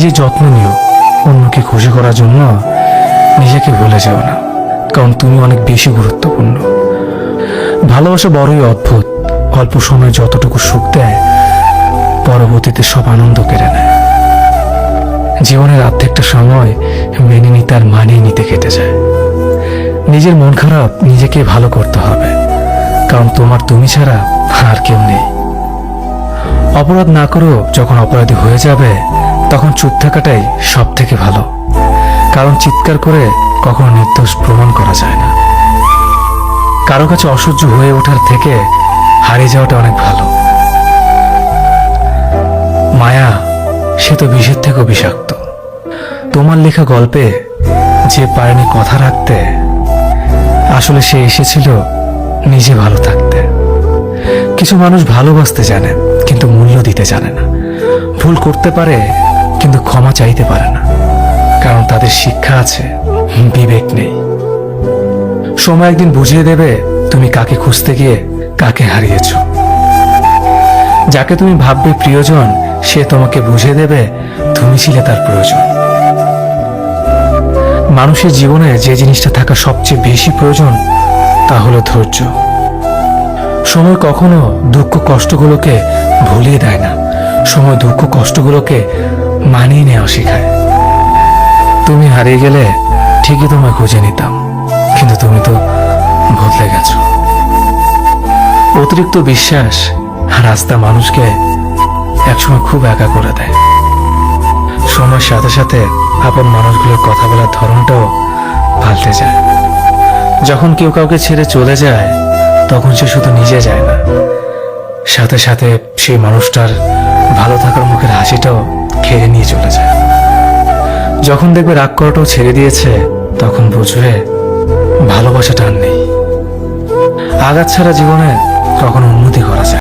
নিজের যত্ন নিও, অন্যকে খুশি করার জন্য নিজেকে ভুলে যাও না, কারণ তুমি অনেক বেশি গুরুত্বপূর্ণ। ভালোবাসা বড়ই অদ্ভুত, অল্প সময় যতটুকু সুখ দেয় পরবর্তীতে সব আনন্দ কেড়ে নেয়। জীবনের অর্ধেকটা সময় মেনে নিতে আর মানিয়ে নিতে কেটে যায়। নিজের মন খারাপ নিজেকে ভালো করতে হবে, কারণ তোমার তুমি ছাড়া আর কেউ নেই। অপরাধ না করো, যখন অপরাধী হয়ে যাবে তখন চুপ থাকাটাই সব থেকে ভালো, কারণ চিৎকার করে কখনো নির্দোষ প্রমাণ করা যায় না। কারো কাছে অসহ্য হয়ে ওঠার থেকে হারিয়ে যাওয়াটা অনেক ভালো। মায়া সে তো বিষের থেকেও বিষাক্ত। তোমার লেখা গল্পে যে পারেনি কথা রাখতে, আসলে সে এসেছিল নিজে ভালো থাকতে। কিছু মানুষ ভালোবাসতে জানে কিন্তু মূল্য দিতে জানে না, ভুল করতে পারে কিন্তু ক্ষমা চাইতে পারে না, কারণ তাদের শিক্ষা আছে, বিবেক নেই। সময় একদিন বুঝিয়ে দেবে তুমি কাকে খুঁজতে গিয়ে কাকে হারিয়েছ। যাকে তুমি ভাববে প্রিয়জন, সে তোমাকে বুঝিয়ে দেবে তুমি ছিলে তার প্রয়োজন। মানুষের জীবনে যে জিনিসটা থাকা সবচেয়ে বেশি প্রয়োজন তা হলো ধৈর্য। সময় কখনো দুঃখ কষ্টগুলোকে ভুলিয়ে দেয় না, সময় দুঃখ কষ্টগুলোকে মানিয়ে নেওয়া শেখায়। তুমি হারিয়ে গেলে ঠিকই তোমায় খুঁজে নিতাম, কিন্তু তুমি তো বদলে গেছো। অতিরিক্ত বিশ্বাস আর আস্থা মানুষকে একসময় খুব একা করে দেয়। সময়ের সাথে সাথে আপন মানুষগুলোর কথা বলার ধরনটাও পাল্টে যায়। যখন কেউ কাউকে ছেড়ে চলে যায় তখন সে শুধু নিজে যায় না, সাথে সাথে সেই মানুষটার ভালো থাকার মুখের হাসিটাও খেয়ে নিয়ে চলে যায়। যখন দেখবে রাগ করাটাও ছেড়ে দিয়েছে তখন বুঝবে ভালোবাসাটা আর নেই। আঘাত ছাড়া জীবনে কখনো উন্নতি করা যায়।